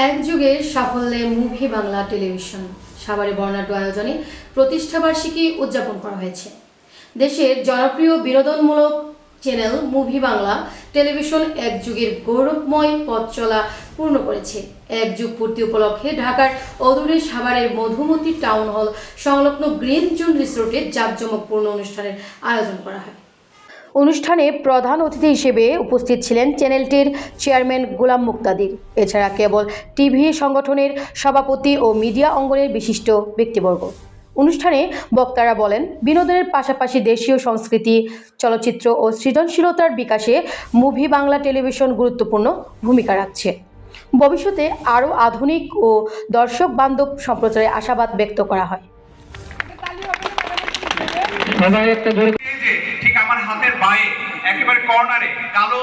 এক যুগের সাফল্যে মুভি বাংলা টেলিভিশন সাভারে বর্ণাঢ্য আয়োজনে প্রতিষ্ঠাবার্ষিকী উদযাপন করা হয়েছে। দেশের জনপ্রিয় বিনোদনমূলক চ্যানেল মুভি বাংলা টেলিভিশন এক যুগের গৌরবময় পথ চলা পূর্ণ করেছে। এক যুগ পূর্তি উপলক্ষে ঢাকার অদূরে সাভারের মধুমতি টাউন হল সংলগ্ন গ্রিন জোন রিসোর্টে জাঁকজমকপূর্ণ অনুষ্ঠানের আয়োজন করা হয়। অনুষ্ঠানে প্রধান অতিথি হিসেবে উপস্থিত ছিলেন চ্যানেলটির চেয়ারম্যান গোলাম মুক্তাদির। এছাড়া কেবল টিভি সংগঠনের সভাপতি ও মিডিয়া অঙ্গনের বিশিষ্ট ব্যক্তিবর্গ। অনুষ্ঠানে বক্তারা বলেন, বিনোদনের পাশাপাশি দেশীয় সংস্কৃতি, চলচ্চিত্র ও সৃজনশীলতার বিকাশে মুভি বাংলা টেলিভিশন গুরুত্বপূর্ণ ভূমিকা রাখছে। ভবিষ্যতে আরও আধুনিক ও দর্শক বান্ধব সম্প্রচারে আশাবাদ ব্যক্ত করা হয়। ঠিক আমার হাতের বাঁয়ে একেবারে কর্নারে কালো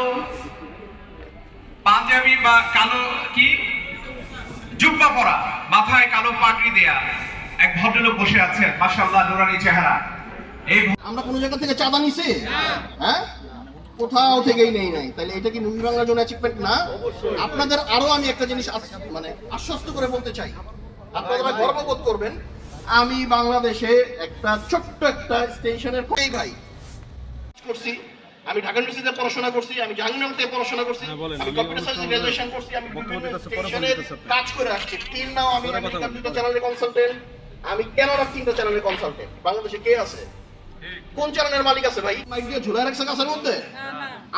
পাঞ্জাবি বা কালো কি জুব্বা পরা, মাথায় কালো পাগড়ি দেয়া এক ভদ্রলোক বসে আছেন। মাশাআল্লাহ, নুরানি চেহারা। এই আমরা কোনো জায়গা থেকে চাঁদা নিছি? হ্যাঁ, কোথাও থেকেই নেই নাই। তাহলে এটা কি মুভি বাংলার জন্য অ্যাচিভমেন্ট না? আপনাদের আরো আমি একটা জিনিস মানে আশ্বস্ত করে বলতে চাই, আপনারা গর্ববোধ করবেন। আমি বাংলাদেশে একটা ছোট্ট একটা স্টেশনের ভাই করছি, আমি ঢাকা ইউনিভার্সিটিতে পড়াশোনা করছি, আমি জাহাঙ্গীরনগর থেকে পড়াশোনা করছি, আমি কম্পিউটার সায়েন্সে গ্রাজুয়েশন করছি, আমি বিভিন্ন স্টেশনে কাজ করে আসছি। তিন নাও আমি আমেরিকার 2টা চ্যানেলের কনসালটেন্ট, আমি কানাডার 3টা চ্যানেলের কনসালটেন্ট। বাংলাদেশে কে আছে? কোন চ্যানেলের মালিক আছে ভাই? মাইক দিয়ে ঝুলাই রাখছে গাছের মধ্যে।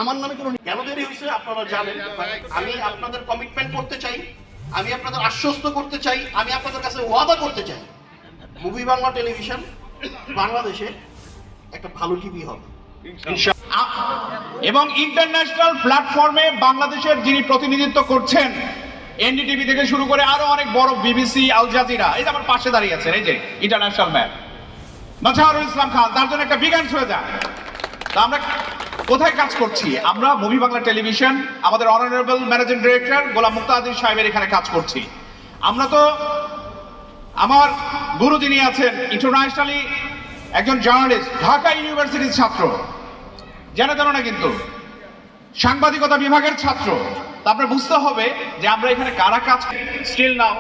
আমার নামে কোনো কেন দেরি হয়েছে আপনারা জানেন। আমি আপনাদের কমিটমেন্ট করতে চাই, আমি আপনাদের আশ্বস্ত করতে চাই, আমি আপনাদের কাছে ওয়াদা করতে চাই, মুভি বাংলা টেলিভিশন বাংলাদেশে একটা ভালো টিভি হবে এবং ইন্টারন্যাশনাল প্ল্যাটফর্মে বাংলাদেশের যিনি প্রতিনিধিত্ব করছেন, এনডিটিভি থেকে শুরু করে আরো অনেক বড় বিবিসি, আল জাজিরা, এই যে আমার পাশে দাঁড়িয়ে আছেন, এই যে ইন্টারন্যাশনাল ম্যান মাজহারুল ইসলাম খান, তার জন্য একটা বিগ হ্যান্ডস হয়ে যায়। তা আমরা কোথায় কাজ করছি? আমরা মুভি বাংলা টেলিভিশন, আমাদের অনারেবল ম্যানেজিং ডিরেক্টর গোলাম মুক্তাদির সাহেবের এখানে কাজ করছি। আমরা তো আমার গুরু যিনি আছেন, ইন্টারন্যাশনালি একজন জার্নালিস্ট, ঢাকা ইউনিভার্সিটির ছাত্র, জানা না কিন্তু সাংবাদিকতা বিভাগের ছাত্র। তা আপনার বুঝতে হবে যে আমরা এখানে কারা কাজ স্টিল নাও,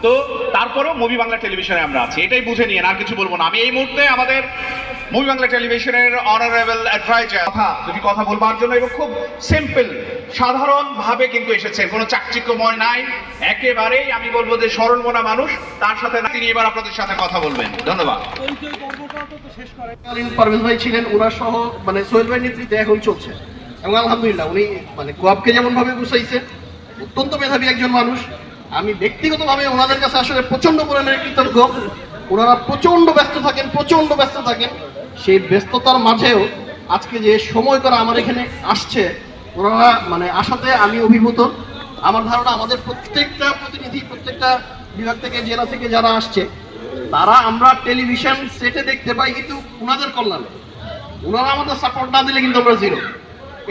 তো তারপরেও মুভি বাংলা টেলিভিশনে আমরা আছি, এটাই বুঝে নিয়ে আর কিছু বলবো না। আমি এই মুহূর্তে আমাদের মুভি বাংলা টেলিভিশনের অনারেবল অ্যাডভাইজার দুটি কথা বলবার জন্য, এবং খুব সিম্পল সাধারণ ভাবে কিন্তু এসেছেন, কোনো চাকচিক্যময় নাই, একেবারেই আমি বলবো যে সরল মনা মানুষ। তার সাথে তিনি এবার আপনাদের সাথে কথা বলবেন। ধন্যবাদ। পারভেজ ভাই ছিলেন, ওনার সহ মানে সোহেল ভাই নেতৃত্বে এখন চলছে, এবং আলহামদুলিল্লাহ উনি মানে কোয়াবকে যেমন ভাবে গুছাইছে, অত্যন্ত মেধাবী একজন মানুষ। আমি ব্যক্তিগতভাবে ওনাদের কাছে আসলে প্রচন্ড পরিমাণে কৃতজ্ঞ। ওনারা প্রচন্ড ব্যস্ত থাকেন, সেই ব্যস্ততার মাঝেও আজকে যে সময় করে আমার এখানে আসছে, ওনারা মানে আসাতে আমি অভিভূত। আমার ধারণা আমাদের প্রত্যেকটা প্রতিনিধি, প্রত্যেকটা বিভাগ থেকে, জেলা থেকে যারা আসছে, তারা আমরা টেলিভিশন সেটে দেখতে পাই কিন্তু ওনাদের কল্যাণে। ওনারা আমাদের সাপোর্ট না দিলে কিন্তু আমরা জিরো।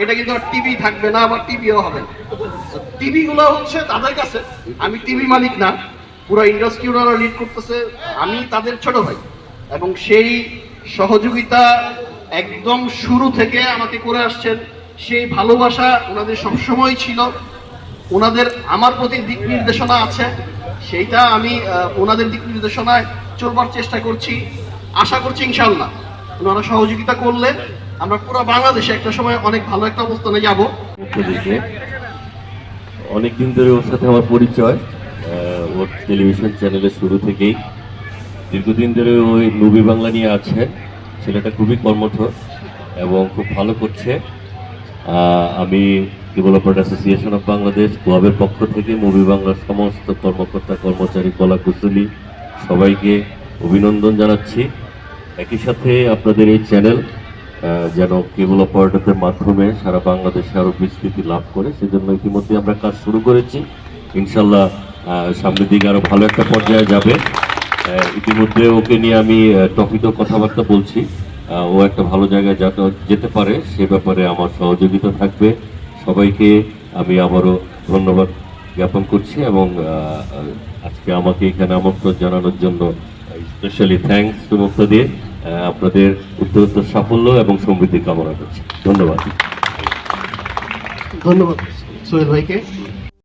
এটা কিন্তু আর টিভি থাকবে না, আবার টিভিও হবে না। টিভি গুলো হচ্ছে তাদের কাছে, আমি টিভি মালিক না, পুরো ইন্ডাস্ট্রি ওনারা লিড করতেছে, আমি তাদের ছোট ভাই, এবং সেই সহযোগিতা একদম শুরু থেকে আমাকে করে আসছেন। সেই ভালোবাসা ওনাদের সবসময় ছিল, ওনাদের আমার প্রতি দিক নির্দেশনা আছে, সেইটা আমি ওনাদের দিক নির্দেশনায় চলবার চেষ্টা করছি। আশা করছি ইনশাআল্লাহ ওনারা সহযোগিতা করলে আমরা পুরো বাংলাদেশে একটা সময় অনেক ভালো একটা অবস্থানে যাব। অনেকদিন ধরে ওর সাথে আমার পরিচয়, ওর টেলিভিশন চ্যানেলের শুরু থেকেই দীর্ঘদিন ধরে ওই মুভি বাংলা নিয়ে আছে। ছেলেটা খুবই কর্মঠ এবং খুব ভালো করছে। আমি ডেভেলপার অ্যাসোসিয়েশন অফ বাংলাদেশ ক্লাবের পক্ষ থেকে মুভি বাংলার সমস্ত কর্মকর্তা, কর্মচারী, কলাকুশলী সবাইকে অভিনন্দন জানাচ্ছি। একই সাথে আপনাদের এই চ্যানেল যেন কেবল অপারেটরদের মাধ্যমে সারা বাংলাদেশে আরও বিস্তৃতি লাভ করে, সেজন্য ইতিমধ্যে আমরা কাজ শুরু করেছি। ইনশাল্লাহ সামনের দিকে আরও ভালো একটা পর্যায়ে যাবে। ইতিমধ্যে ওকে নিয়ে আমি টপিকও কথাবার্তা বলছি, ও একটা ভালো জায়গায় যেতে পারে, সে ব্যাপারে আমার সহযোগিতা থাকবে। সবাইকে আমি আবারও ধন্যবাদ জ্ঞাপন করছি, এবং আজকে আমাকে এখানে আমন্ত্রণ জানানোর জন্য স্পেশালি থ্যাঙ্কস মুক্তাদির। আপনাদের উত্তরোত্তর সাফল্য এবং সমৃদ্ধি কামনা করছি। ধন্যবাদ সোহেল ভাইকে।